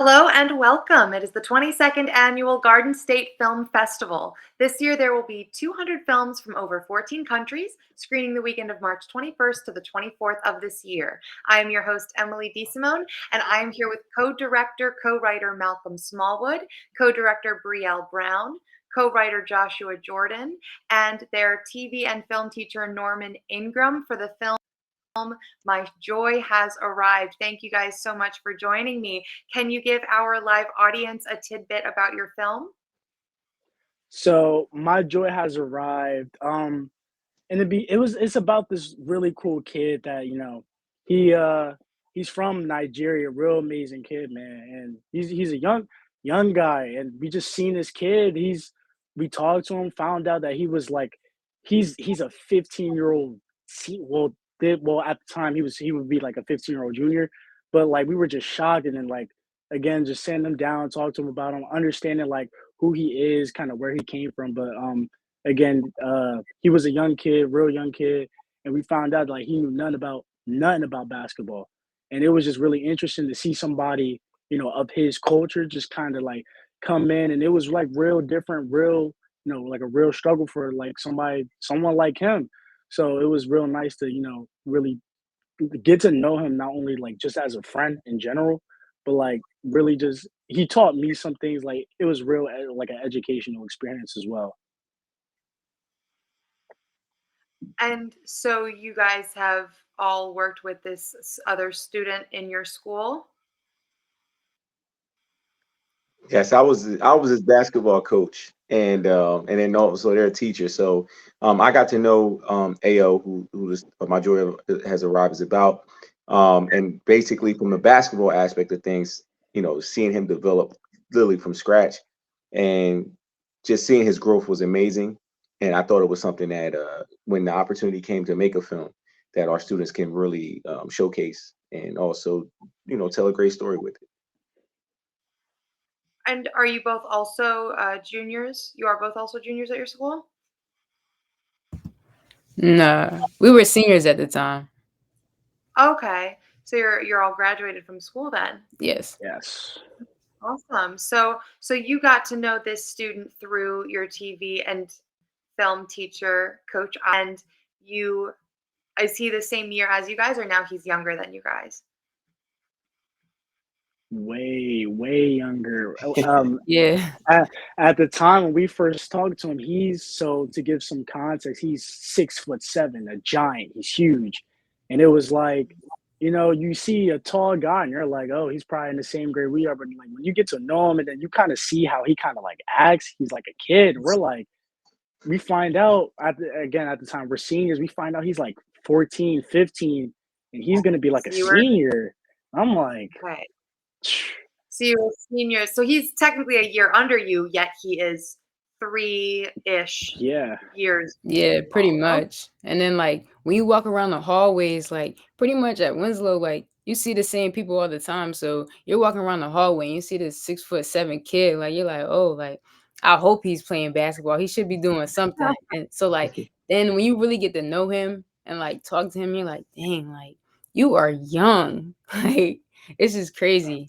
Hello and welcome. It is the 22nd annual Garden State Film Festival. This year there will be 200 films from over 14 countries screening the weekend of March 21st to the 24th of this year. I am your host, Emily DeSimone, and I am here with co-director, co-writer Malcolm Smallwood, co-director Brielle Brown, co-writer Joshua Jordan, and their TV and film teacher Norman Ingram for the film My Joy Has Arrived. Thank you guys so much for joining me. Can you give our live audience a tidbit about your film? So My Joy Has Arrived. And it's about this really cool kid that, he he's from Nigeria, real amazing kid, man. And he's a young guy. And we just seen this kid. We talked to him, found out that he was like he's a 15-year-old well at the time he would be like a 15-year-old junior. But like we were just shocked and then like again just sitting him down, talk to him about him, understanding like who he is, kind of where he came from. But again, he was a young kid, real young kid, and we found out like he knew nothing about basketball, and it was just really interesting to see somebody, of his culture just kind of like come in, and it was like real different, real, like a real struggle for like someone like him. So it was real nice to really get to know him, not only like just as a friend in general, but like really just he taught me some things. Like it was real like an educational experience as well. And so you guys have all worked with this other student in your school? Yes, I was his basketball coach and then also their teacher. So I got to know AO who is My Joy Has Arrived is about. And basically from the basketball aspect of things, seeing him develop literally from scratch and just seeing his growth was amazing. And I thought it was something that when the opportunity came to make a film that our students can really showcase and also, tell a great story with it. And are you both also juniors? You are both also juniors at your school? Nah, we were seniors at the time. Okay. So you're all graduated from school then. Yes. Yes. Awesome. So you got to know this student through your TV and film teacher, Coach, and you is he the same year as you guys, or now he's younger than you guys? Way younger. Yeah. At the time when we first talked to him, to give some context, he's 6'7", a giant. He's huge, and it was like, you see a tall guy and you're like, oh, he's probably in the same grade we are. But like when you get to know him and then you kind of see how he kind of like acts, he's like a kid. We're like, we find out at the time we're seniors, we find out he's like 14, 15, and he's gonna be like So a you were senior. I'm like, okay. So you were seniors. So he's technically a year under you, yet he is three-ish yeah. years. Yeah, pretty Oh, much. And then like when you walk around the hallways, like pretty much at Winslow, like you see the same people all the time. So you're walking around the hallway and you see this 6'7" kid, like you're like, oh, like I hope he's playing basketball. He should be doing something. And so like then when you really get to know him and like talk to him, you're like, dang, like you are young. Like it's just crazy.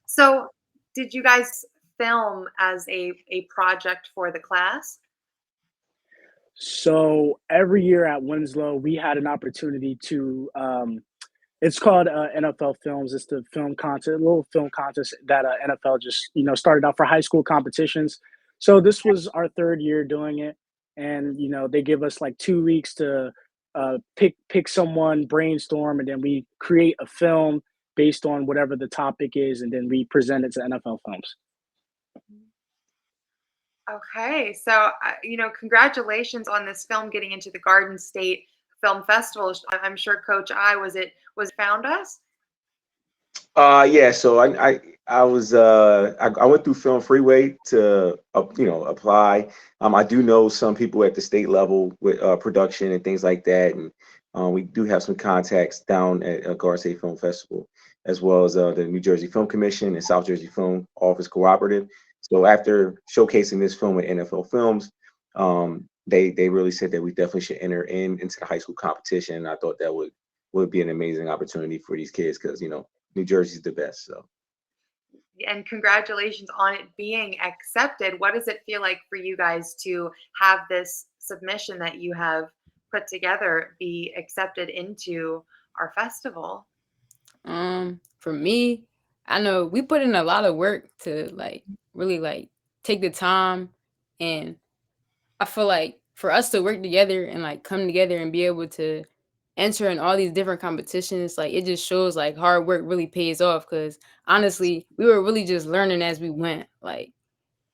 so did you guys film as a project for the class? So every year at Winslow, we had an opportunity to. It's called NFL Films. It's the film contest, little film contest that NFL just started out for high school competitions. So this was our third year doing it, and they give us like 2 weeks to pick someone, brainstorm, and then we create a film based on whatever the topic is, and then we present it to NFL Films. Okay, so congratulations on this film getting into the Garden State Film Festival. I'm sure Coach I was found us. Yeah, so I went through Film Freeway to apply. I do know some people at the state level with production and things like that, and we do have some contacts down at Garden State Film Festival, as well as the New Jersey Film Commission and South Jersey Film Office Cooperative. So after showcasing this film at NFL Films, they really said that we definitely should enter into the high school competition. And I thought that would be an amazing opportunity for these kids because New Jersey's the best. So And congratulations on it being accepted. What does it feel like for you guys to have this submission that you have put together be accepted into our festival? For me, I know we put in a lot of work to like really like take the time, and I feel like for us to work together and like come together and be able to enter in all these different competitions, like it just shows like hard work really pays off. Cause honestly, we were really just learning as we went. Like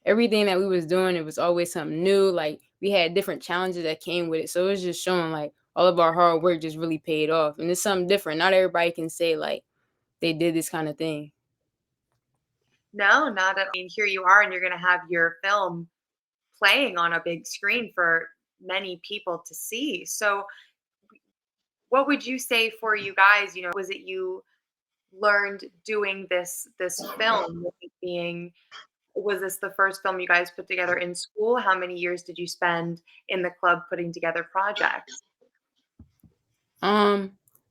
everything that we was doing, it was always something new. Like we had different challenges that came with it. So it was just showing like all of our hard work just really paid off. And it's something different. Not everybody can say like they did this kind of thing. No, not at all. I mean, here you are, and you're going to have your film playing on a big screen for many people to see. So, what would you say for you guys? Was it you learned doing this film? With it being, was this the first film you guys put together in school? How many years did you spend in the club putting together projects?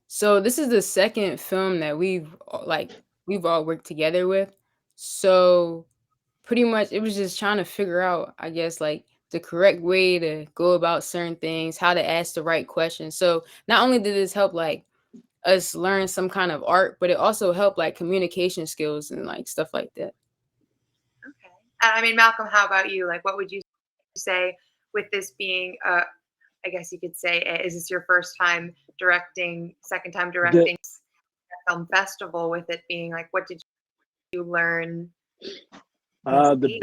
So this is the second film that we've all worked together with. So pretty much it was just trying to figure out, I guess, like the correct way to go about certain things, how to ask the right questions. So not only did this help like us learn some kind of art, but it also helped like communication skills and like stuff like that. Okay. I mean, Malcolm, how about you? Like, what would you say with this being, I guess you could say, is this your first time directing, second time The directing a film festival? With it being like, what did you learn this the week?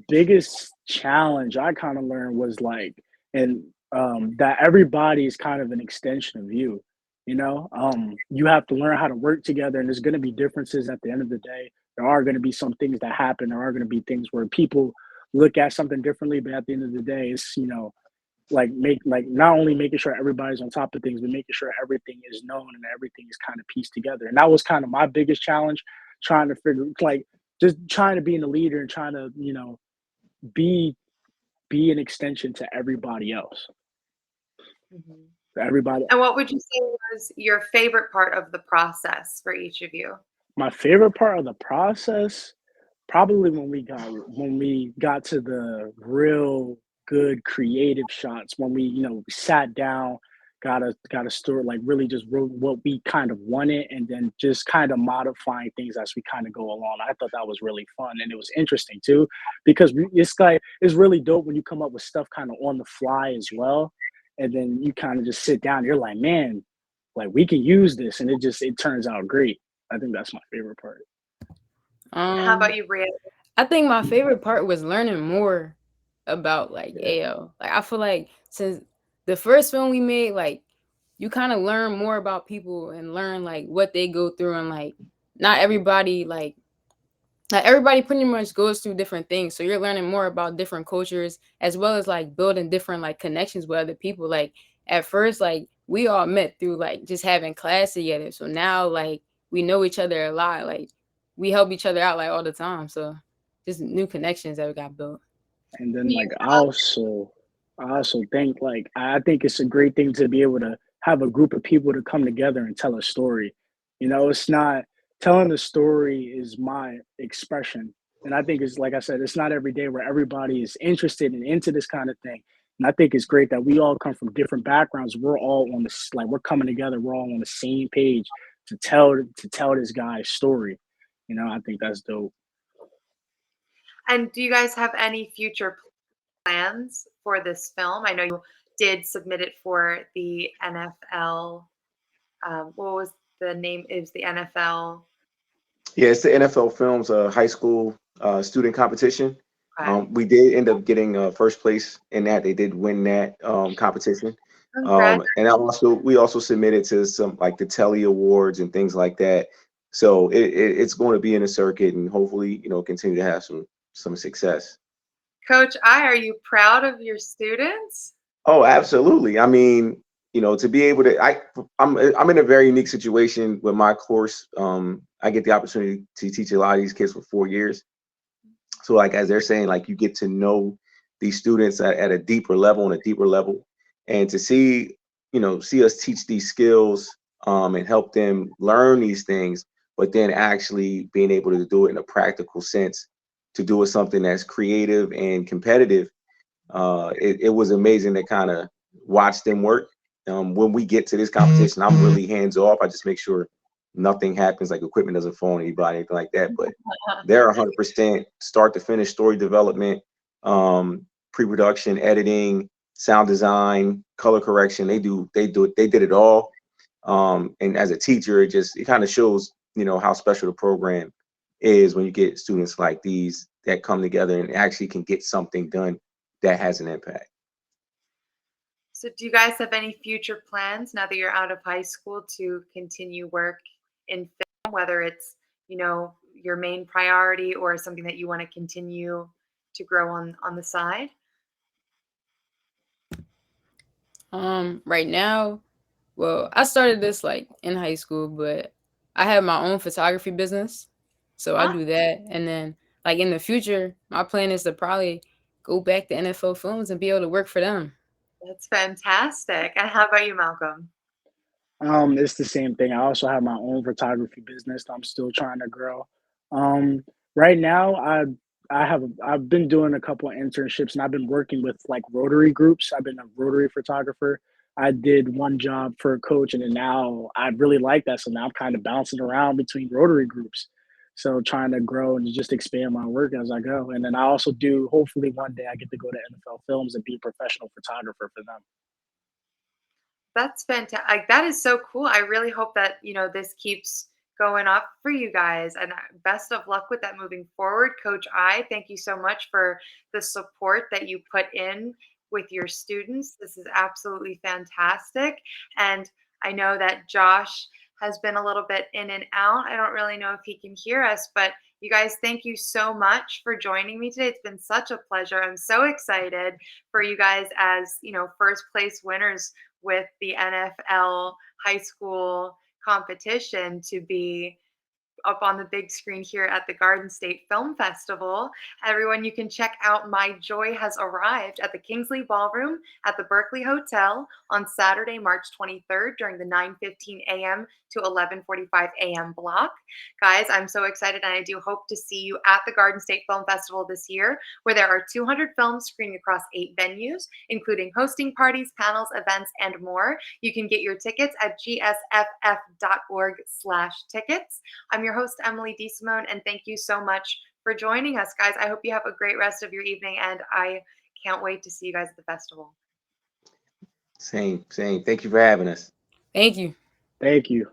biggest challenge I kind of learned was like, and that everybody is kind of an extension of you. You have to learn how to work together, and there's going to be differences at the end of the day. There are going to be some things that happen. There are going to be things where people look at something differently, but at the end of the day, it's like not only making sure everybody's on top of things, but making sure everything is known and everything is kind of pieced together. And that was kind of my biggest challenge, trying to figure like just trying to be in the leader and trying to be be an extension to everybody else. Mhm. Everybody. And what would you say was your favorite part of the process for each of you? My favorite part of the process, probably when we got to the real good creative shots, when we sat down, got a story, like really just wrote what we kind of wanted, and then just kind of modifying things as we kind of go along. I thought that was really fun, and it was interesting too, because it's really dope when you come up with stuff kind of on the fly as well, and then you kind of just sit down. You're like, man, like we can use this, and it turns out great. I think that's my favorite part. How about Um, you, Bria? I think my favorite part was learning more about like Yeah. AO. Like I feel like since the first film we made, like you kind of learn more about people and learn like what they go through, and like not everybody like everybody pretty much goes through different things. So you're learning more about different cultures as well as like building different like connections with other people. Like at first, like we all met through like just having class together. So now like we know each other a lot. Like we help each other out like all the time. So just new connections that we got built. And then Do like you I also think like I think it's a great thing to be able to have a group of people to come together and tell a story. It's not telling the story is my expression. And I think it's like I said, it's not every day where everybody is interested and into this kind of thing. And I think it's great that we all come from different backgrounds. We're all on this like we're coming together, we're all on the same page to tell this guy's story. I think that's dope. and do you guys have any future plans for this film? I know you did submit it for the NFL. What was the name? Is the NFL? Yeah, it's the NFL Films high school student competition. Okay. We did end up getting first place in that. They did win that competition. Congrats. And we also submitted to some like the Telly Awards and things like that. So it's going to be in a circuit, and hopefully, continue to have some success. Coach I, are you proud of your students? Oh, absolutely. I mean, to be able to, I'm in a very unique situation with my course. I get the opportunity to teach a lot of these kids for 4 years. So, like as they're saying, like you get to know these students at a deeper level and a deeper level, and to see us teach these skills and help them learn these things, but then actually being able to do it in a practical sense, to do it something that's creative and competitive. It was amazing to kind of watch them work. When we get to this competition, I'm really hands off. I just make sure nothing happens, like equipment doesn't fall on anybody, anything like that. But they're 100% start to finish story development, pre-production, editing, sound design, color correction. They did it all. And as a teacher, it kind of shows, how special the program is when you get students like these that come together and actually can get something done that has an impact. So do you guys have any future plans now that you're out of high school to continue work in film, whether it's, your main priority or something that you want to continue to grow on the side? Right now, well, I started this like in high school, but I have my own photography business. So I Ah, do that. And then like in the future, my plan is to probably go back to NFL Films and be able to work for them. that's fantastic. And how about you, Malcolm? It's the same thing. I also have my own photography business that I'm still trying to grow. Right now, I've been doing a couple of internships and I've been working with like Rotary groups. I've been a Rotary photographer. I did one job for a coach, and then now I really like that. So now I'm kind of bouncing around between Rotary groups. So trying to grow and just expand my work as I go. And then I also do. Hopefully, one day I get to go to NFL Films and be a professional photographer for them. That's fantastic. Like, that is so cool. I really hope that, this keeps going up for you guys. And best of luck with that moving forward. Coach I, thank you so much for the support that you put in with your students. This is absolutely fantastic. And I know that Josh has been a little bit in and out. I don't really know if he can hear us, but you guys, thank you so much for joining me today. It's been such a pleasure. I'm so excited for you guys as, first place winners with the NFL high school competition to be up on the big screen here at the Garden State Film Festival. Everyone, you can check out My Joy Has Arrived at the Kingsley Ballroom at the Berkeley Hotel on Saturday, March 23rd during the 9:15 a.m. to 11:45 a.m. block. Guys, I'm so excited, and I do hope to see you at the Garden State Film Festival this year, where there are 200 films screening across 8 venues, including hosting parties, panels, events, and more. You can get your tickets at gsff.org/tickets. I'm your host, Emily DeSimone, and thank you so much for joining us, guys. I hope you have a great rest of your evening, and I can't wait to see you guys at the festival. Same. Thank you for having us. Thank you. Thank you.